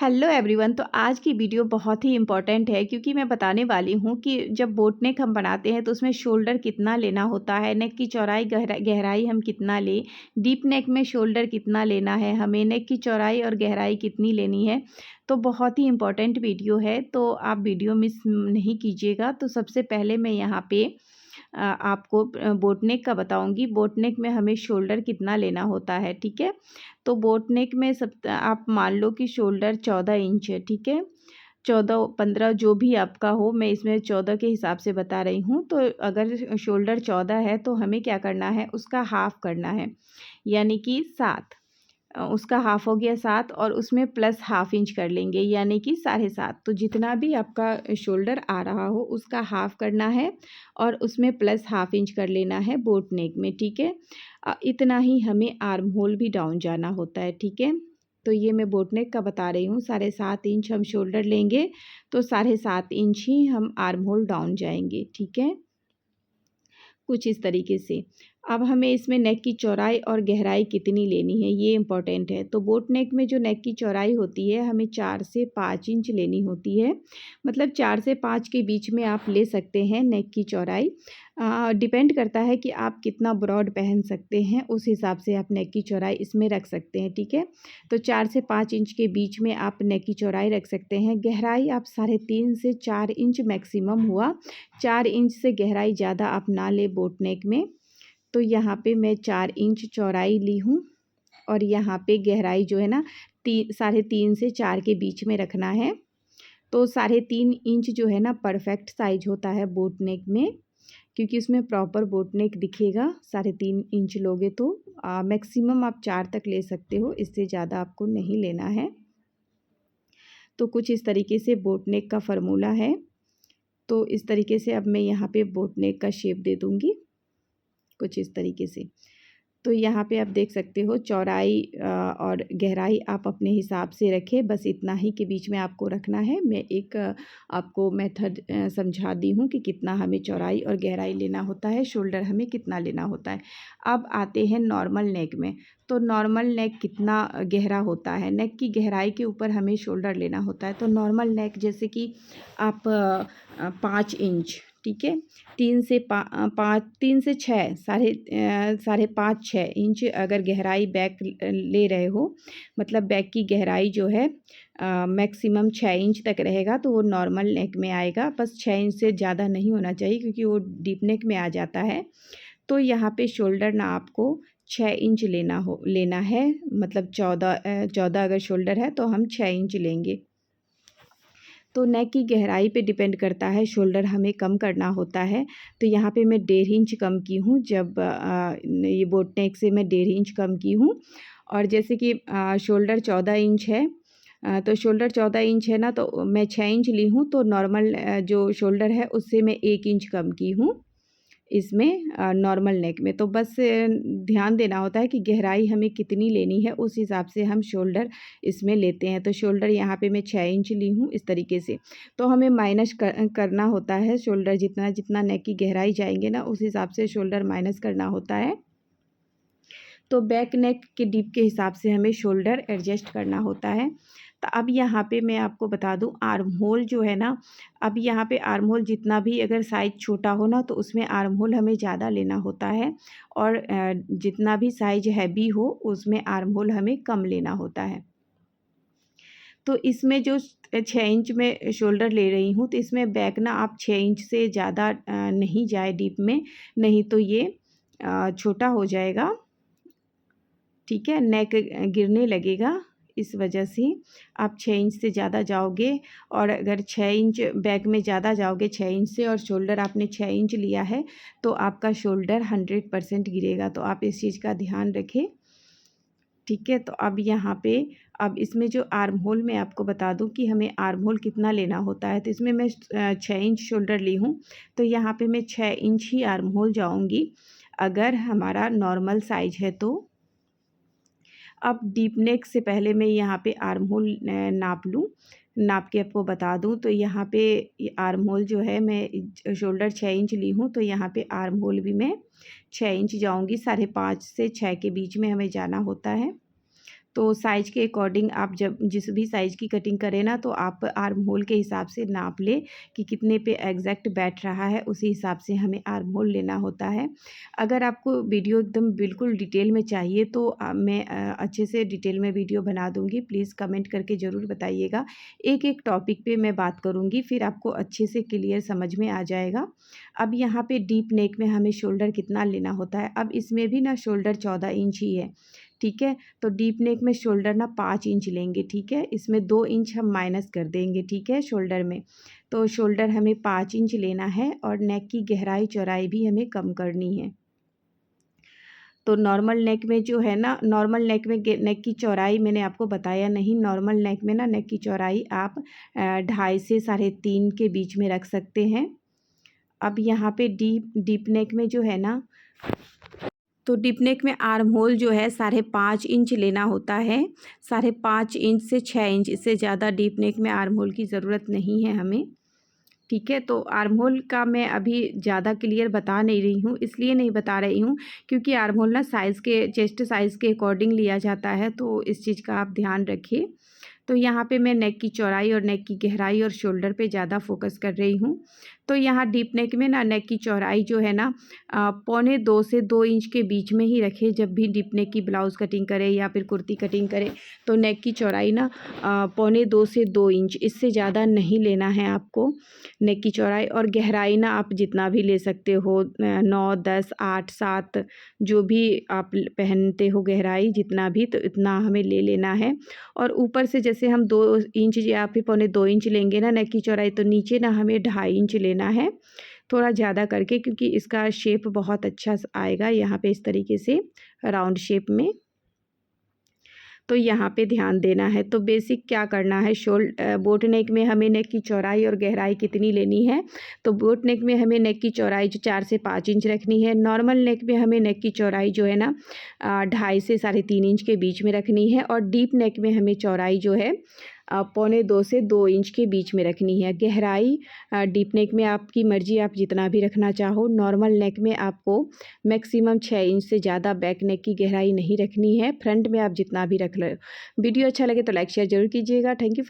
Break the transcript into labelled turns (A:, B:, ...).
A: Hello everyone. तो आज की वीडियो बहुत ही इम्पोर्टेंट है क्योंकि मैं बताने वाली हूँ कि जब बोट नेक हम बनाते हैं तो उसमें शोल्डर कितना लेना होता है, नेक की चौड़ाई गहराई हम कितना लें, डीप नेक में शोल्डर कितना लेना है हमें, नेक की चौड़ाई और गहराई कितनी लेनी है। तो बहुत ही इम्पोर्टेंट वीडियो है, तो आप वीडियो मिस नहीं कीजिएगा। तो सबसे पहले मैं यहाँ पे आपको बोट नेक का बताऊंगी। बोट नेक में हमें शोल्डर कितना लेना होता है, ठीक है। तो बोट नेक में सब आप मान लो कि शोल्डर 14 इंच है, ठीक है। 14 15 जो भी आपका हो, मैं इसमें 14 के हिसाब से बता रही हूँ। तो अगर शोल्डर 14 है तो हमें क्या करना है, उसका हाफ करना है, यानी कि 7। उसका हाफ हो गया 7 और उसमें प्लस हाफ इंच कर लेंगे, यानी कि 7.5। तो जितना भी आपका शोल्डर आ रहा हो उसका हाफ करना है और उसमें प्लस हाफ इंच कर लेना है बोट नेक में, ठीक है। इतना ही हमें आर्म होल भी डाउन जाना होता है, ठीक है। तो ये मैं बोट नेक का बता रही हूँ। 7.5 इंच हम शोल्डर लेंगे तो 7.5 इंच ही हम आर्म होल डाउन जाएंगे, ठीक है। कुछ इस तरीके से। अब हमें इसमें नेक की चौड़ाई और गहराई कितनी लेनी है ये इम्पोर्टेंट है। तो बोट नेक में जो नेक की चौड़ाई होती है हमें 4 से 5 इंच लेनी होती है। मतलब 4 से 5 के बीच में आप ले सकते हैं नेक की चौड़ाई। डिपेंड करता है कि आप कितना ब्रॉड पहन सकते हैं, उस हिसाब से आप नेक की चौड़ाई इसमें रख सकते हैं, ठीक है। तो 4 से 5 इंच के बीच में आप नेक की चौड़ाई रख सकते हैं। गहराई आप 3.5 से 4 इंच मैक्सिमम हुआ। 4 इंच से गहराई ज़्यादा आप ना ले बोट नेक में। तो यहाँ पे मैं 4 इंच चौड़ाई ली हूँ और यहाँ पे गहराई जो है ना 3.5 से 4 के बीच में रखना है। तो 3.5 इंच जो है ना परफेक्ट साइज होता है बोट नेक में, क्योंकि उसमें प्रॉपर बोट नेक दिखेगा। 3.5 इंच लोगे तो मैक्सिमम आप 4 तक ले सकते हो, इससे ज़्यादा आपको नहीं लेना है। तो कुछ इस तरीके से बोट नेक का फार्मूला है। तो इस तरीके से अब मैं यहाँ पे बोट नेक का शेप दे दूँगी कुछ इस तरीके से। तो यहाँ पे आप देख सकते हो चौड़ाई और गहराई आप अपने हिसाब से रखें, बस इतना ही के बीच में आपको रखना है। मैं एक आपको मेथड समझा दी हूँ कि कितना हमें चौड़ाई और गहराई लेना होता है, शोल्डर हमें कितना लेना होता है। अब आते हैं नॉर्मल नेक में। तो नॉर्मल नेक कितना गहरा होता है, नेक की गहराई के ऊपर हमें शोल्डर लेना होता है। तो नॉर्मल नेक जैसे कि आप 5 इंच, ठीक है। 3 से 6 साढ़े 5-6 इंच अगर गहराई बैक ले रहे हो, मतलब बैक की गहराई जो है मैक्सिमम 6 इंच तक रहेगा तो वो नॉर्मल नेक में आएगा। बस 6 इंच से ज़्यादा नहीं होना चाहिए क्योंकि वो डीप नेक में आ जाता है। तो यहाँ पे शोल्डर ना आपको 6 इंच लेना है, मतलब 14 अगर शोल्डर है तो हम 6 इंच लेंगे। तो नेक की गहराई पे डिपेंड करता है, शोल्डर हमें कम करना होता है। तो यहाँ पे मैं 1.5 इंच कम की हूँ, जब ये बोट नेक से मैं 1.5 इंच कम की हूँ। और जैसे कि शोल्डर 14 इंच है, तो शोल्डर 14 इंच है ना, तो मैं 6 इंच ली हूँ। तो नॉर्मल जो शोल्डर है उससे मैं 1 इंच कम की हूँ इसमें नॉर्मल नेक में। तो बस ध्यान देना होता है कि गहराई हमें कितनी लेनी है, उस हिसाब से हम शोल्डर इसमें लेते हैं। तो शोल्डर यहाँ पे मैं 6 इंच ली हूँ इस तरीके से। तो हमें माइनस करना होता है शोल्डर, जितना जितना नेक की गहराई जाएंगे ना उस हिसाब से शोल्डर माइनस करना होता है। तो बैक नेक के डीप के हिसाब से हमें शोल्डर एडजस्ट करना होता है। तो अब यहाँ पे मैं आपको बता दूँ आर्म होल जो है ना, अब यहाँ पे आर्म होल जितना भी अगर साइज़ छोटा हो ना तो उसमें आर्म होल हमें ज़्यादा लेना होता है, और जितना भी साइज़ हैवी हो उसमें आर्म होल हमें कम लेना होता है। तो इसमें जो 6 इंच में शोल्डर ले रही हूँ, तो इसमें बैक ना आप 6 इंच से ज़्यादा नहीं जाए डीप में, नहीं तो ये छोटा हो जाएगा, ठीक है, नेक गिरने लगेगा। इस वजह से आप 6 इंच से ज़्यादा जाओगे, और अगर 6 इंच बैक में ज़्यादा जाओगे 6 इंच से और शोल्डर आपने 6 इंच लिया है तो आपका शोल्डर 100% गिरेगा। तो आप इस चीज़ का ध्यान रखें, ठीक है। तो अब यहाँ पे अब इसमें जो आर्म होल मैं आपको बता दूं कि हमें आर्म होल कितना लेना होता है। तो इसमें मैं 6 इंच शोल्डर ली हूँ, तो यहाँ पे मैं 6 इंच ही आर्म होल जाऊँगी अगर हमारा नॉर्मल साइज है तो। अब डीप नेक से पहले मैं यहाँ पे आर्म होल नाप लूँ, नाप के आपको बता दूँ। तो यहाँ पे आर्म होल जो है, मैं शोल्डर 6 इंच ली हूँ तो यहाँ पे आर्म होल भी मैं 6 इंच जाऊँगी। 5.5 से 6 के बीच में हमें जाना होता है। तो साइज़ के अकॉर्डिंग आप जब जिस भी साइज़ की कटिंग करें ना, तो आप आर्म होल के हिसाब से नाप लें कि कितने पे एग्जैक्ट बैठ रहा है, उसी हिसाब से हमें आर्म होल लेना होता है। अगर आपको वीडियो एकदम बिल्कुल डिटेल में चाहिए तो मैं अच्छे से डिटेल में वीडियो बना दूँगी। प्लीज़ कमेंट करके ज़रूर बताइएगा। एक एक टॉपिक पे मैं बात करूँगी, फिर आपको अच्छे से क्लियर समझ में आ जाएगा। अब यहाँ पे डीप नेक में हमें शोल्डर कितना लेना होता है। अब इसमें भी ना शोल्डर 14 इंच ही है, ठीक है। तो डीप नेक में शोल्डर ना 5 इंच लेंगे, ठीक है। इसमें 2 इंच हम माइनस कर देंगे, ठीक है, शोल्डर में। तो शोल्डर हमें 5 इंच लेना है और नेक की गहराई चौड़ाई भी हमें कम करनी है। तो नॉर्मल नेक में जो है ना, नॉर्मल नेक में नेक की चौड़ाई मैंने आपको बताया नहीं। नॉर्मल नेक में ना नेक की चौड़ाई आप 2.5 से 3.5 के बीच में रख सकते हैं। अब यहाँ पे डीप नेक में जो है ना, तो डीप नेक में आर्म होल जो है 5.5 इंच लेना होता है। 5.5 इंच से 6 इंच, इससे ज़्यादा डीप नेक में आर्म होल की ज़रूरत नहीं है हमें, ठीक है। तो आर्म होल का मैं अभी ज़्यादा क्लियर बता नहीं रही हूँ, इसलिए नहीं बता रही हूँ क्योंकि आर्म होल ना साइज़ के, चेस्ट साइज़ के अकॉर्डिंग लिया जाता है, तो इस चीज़ का आप ध्यान रखिए। तो यहाँ पे मैं नेक की चौड़ाई और नेक की गहराई और शोल्डर पे ज़्यादा फोकस कर रही हूँ। तो यहाँ डीप नेक में ना नेक की चौड़ाई जो है ना 1.25 से 2 इंच के बीच में ही रखें। जब भी डीप नेक की ब्लाउज़ कटिंग करें या फिर कुर्ती कटिंग करें, तो नेक की चौड़ाई ना 1.25 से 2 इंच, इससे ज़्यादा नहीं लेना है आपको नेक की चौड़ाई। और गहराई ना आप जितना भी ले सकते हो, 9, 10, 8, 7 जो भी आप पहनते हो गहराई जितना भी, तो इतना हमें ले लेना है। और ऊपर से जैसे हम 2 इंच या फिर 1.25 इंच लेंगे ना नेक की चौड़ाई, तो नीचे ना हमें 2.5 इंच लेना है, थोड़ा ज़्यादा करके, क्योंकि इसका शेप बहुत अच्छा आएगा यहाँ पे इस तरीके से राउंड शेप में। तो यहाँ पे ध्यान देना है। तो बेसिक क्या करना है, बोट नेक में हमें नेक की चौड़ाई और गहराई कितनी लेनी है। तो बोट नेक में हमें नेक की चौड़ाई जो 4 से 5 इंच रखनी है। नॉर्मल नेक में हमें नेक की चौड़ाई जो है ना 2.5 से 3.5 इंच के बीच में रखनी है। और डीप नेक में हमें चौड़ाई जो है 1.25 से 2 इंच के बीच में रखनी है। गहराई डीप नेक में आपकी मर्ज़ी, आप जितना भी रखना चाहो। नॉर्मल नेक में आपको मैक्सिमम 6 इंच से ज़्यादा बैक नेक की गहराई नहीं रखनी है। फ्रंट में आप जितना भी रख लो। वीडियो अच्छा लगे तो लाइक शेयर ज़रूर कीजिएगा। Thank you for